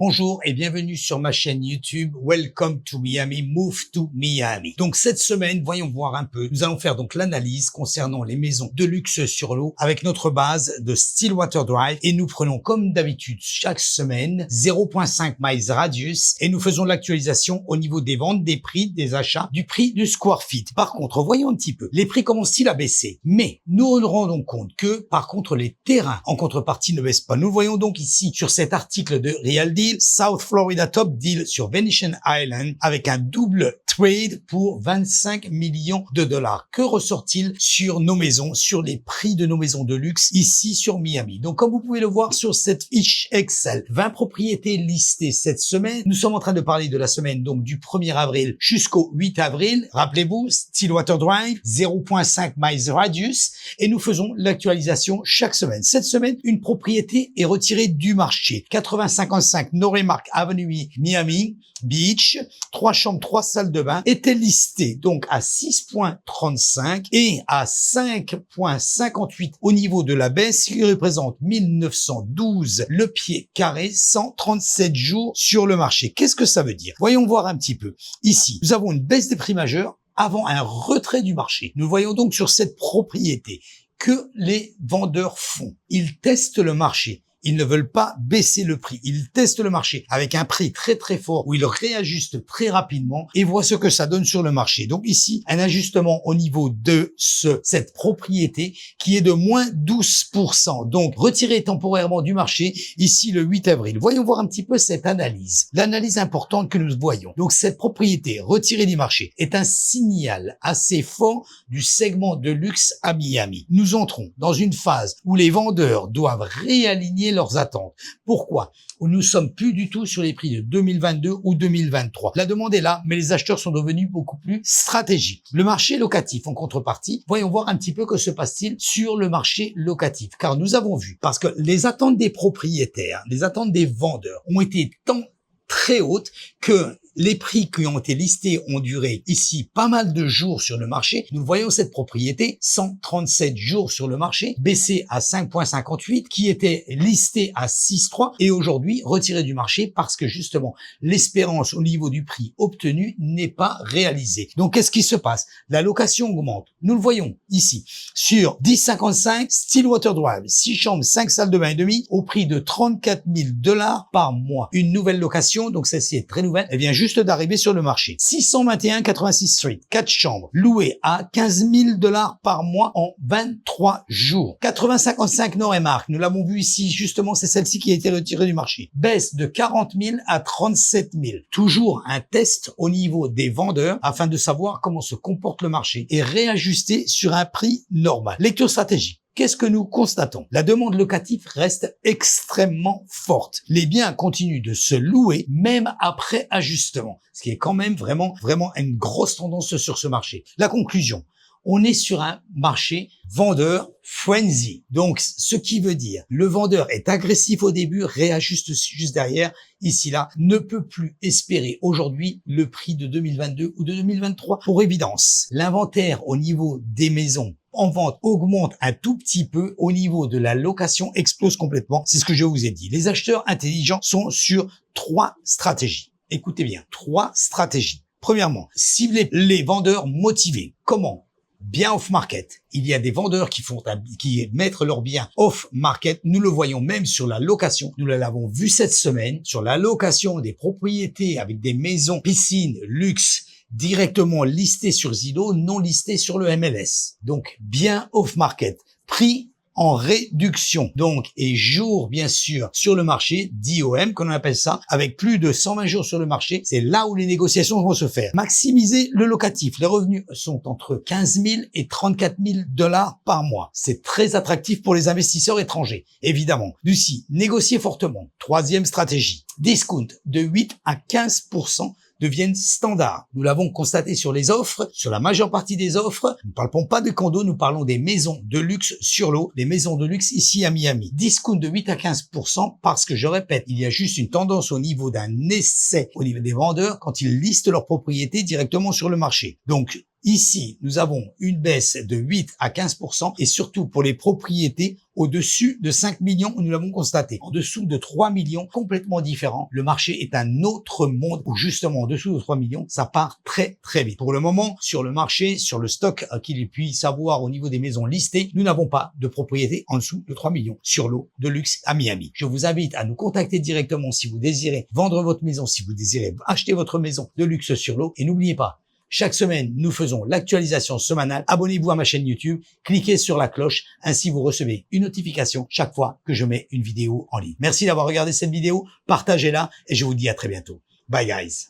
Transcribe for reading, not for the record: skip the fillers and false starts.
Bonjour et bienvenue sur ma chaîne YouTube Welcome to Miami, Move to Miami. Donc cette semaine, voyons voir un peu. Nous allons faire donc l'analyse concernant les maisons de luxe sur l'eau avec notre base de Stillwater Drive et nous prenons comme d'habitude chaque semaine 0.5 miles radius et nous faisons l'actualisation au niveau des ventes, des prix, des achats, du prix du square feet. Par contre, voyons un petit peu. Les prix commencent-ils à baisser? Mais nous nous rendons compte que par contre les terrains en contrepartie ne baissent pas. Nous le voyons donc ici sur cet article de Real Deal. South Florida Top Deal sur Venetian Island avec un double trade pour 25 millions de dollars. Que ressort-il sur nos maisons, sur les prix de nos maisons de luxe ici sur Miami? Donc comme vous pouvez le voir sur cette fiche Excel, 20 propriétés listées cette semaine. Nous sommes en train de parler de la semaine donc du 1er avril jusqu'au 8 avril. Rappelez-vous, Stillwater Drive, 0.5 miles radius et nous faisons l'actualisation chaque semaine. Cette semaine, une propriété est retirée du marché. 8055 Noremark Avenue, Miami Beach, 3 chambres, 3 salles de bain, était listée donc à 6.35 et à 5.58 au niveau de la baisse, qui représente 1912 le pied carré, 137 jours sur le marché. Qu'est-ce que ça veut dire? Voyons voir un petit peu. Ici, nous avons une baisse des prix majeurs avant un retrait du marché. Nous voyons donc sur cette propriété que les vendeurs font. Ils testent le marché. Ils ne veulent pas baisser le prix. Ils testent le marché avec un prix très très fort où ils réajustent très rapidement et voient ce que ça donne sur le marché. Donc ici, un ajustement au niveau de cette propriété qui est de moins 12%. Donc retiré temporairement du marché ici le 8 avril. Voyons voir un petit peu cette analyse. L'analyse importante que nous voyons. Donc cette propriété retirée du marché est un signal assez fort du segment de luxe à Miami. Nous entrons dans une phase où les vendeurs doivent réaligner leurs attentes. Pourquoi? Nous sommes plus du tout sur les prix de 2022 ou 2023. La demande est là, mais les acheteurs sont devenus beaucoup plus stratégiques. Le marché locatif en contrepartie, voyons voir un petit peu que se passe-t-il sur le marché locatif. Car nous avons vu, parce que les attentes des propriétaires, les attentes des vendeurs ont été tant très hautes que les prix qui ont été listés ont duré ici pas mal de jours sur le marché. Nous voyons cette propriété, 137 jours sur le marché, baissée à 5.58, qui était listée à 6.3 et aujourd'hui retirée du marché parce que justement l'espérance au niveau du prix obtenu n'est pas réalisée. Donc qu'est-ce qui se passe? La location augmente. Nous le voyons ici sur 1055 Stillwater Drive, 6 chambres, 5 salles de bain et demi au prix de 34 000 $ par mois. Une nouvelle location, donc celle-ci est très nouvelle, elle vient juste d'arriver sur le marché. 621 86 Street, 4 chambres, louées à 15 000 $ par mois en 23 jours. 8055 Noremark, nous l'avons vu ici, justement, c'est celle-ci qui a été retirée du marché. Baisse de 40 000 à 37 000. Toujours un test au niveau des vendeurs afin de savoir comment se comporte le marché et réajuster sur un prix normal. Lecture stratégique. Qu'est-ce que nous constatons? La demande locative reste extrêmement forte. Les biens continuent de se louer même après ajustement, ce qui est quand même vraiment une grosse tendance sur ce marché. La conclusion, on est sur un marché vendeur frenzy. Donc, ce qui veut dire, le vendeur est agressif au début, réajuste juste derrière, ici là, ne peut plus espérer aujourd'hui le prix de 2022 ou de 2023. Pour évidence, l'inventaire au niveau des maisons en vente augmente un tout petit peu, au niveau de la location explose complètement. C'est ce que je vous ai dit. Les acheteurs intelligents sont sur 3 stratégies. Écoutez bien, 3 stratégies. Premièrement, cibler les vendeurs motivés. Comment? Bien off-market. Il y a des vendeurs qui mettent leurs biens off-market. Nous le voyons même sur la location. Nous l'avons vu cette semaine sur la location des propriétés avec des maisons, piscines, luxe, directement listées sur Zillow, non listées sur le MLS. Donc, bien off-market. Prix en réduction. Donc, et jours, bien sûr, sur le marché, DOM, qu'on appelle ça, avec plus de 120 jours sur le marché, c'est là où les négociations vont se faire. Maximiser le locatif. Les revenus sont entre 15 000 et 34 000 $ par mois. C'est très attractif pour les investisseurs étrangers, évidemment. D'ici, négocier fortement. 3e stratégie. Discount de 8 à 15% deviennent standards. Nous l'avons constaté sur les offres, sur la majeure partie des offres. Nous ne parlons pas de condos, nous parlons des maisons de luxe sur l'eau, les maisons de luxe ici à Miami. Discount de 8 à 15% parce que, je répète, il y a juste une tendance au niveau d'un essai au niveau des vendeurs quand ils listent leurs propriétés directement sur le marché. Donc, Ici, nous avons une baisse de 8 à 15% et surtout pour les propriétés au-dessus de 5 millions, nous l'avons constaté. En dessous de 3 millions, complètement différent. Le marché est un autre monde où justement en dessous de 3 millions, ça part très très vite. Pour le moment, sur le marché, sur le stock qu'il puisse avoir au niveau des maisons listées, nous n'avons pas de propriété en dessous de 3 millions sur l'eau de luxe à Miami. Je vous invite à nous contacter directement si vous désirez vendre votre maison, si vous désirez acheter votre maison de luxe sur l'eau. Et n'oubliez pas, chaque semaine, nous faisons l'actualisation semanale. Abonnez-vous à ma chaîne YouTube, cliquez sur la cloche, ainsi vous recevez une notification chaque fois que je mets une vidéo en ligne. Merci d'avoir regardé cette vidéo, partagez-la et je vous dis à très bientôt. Bye guys.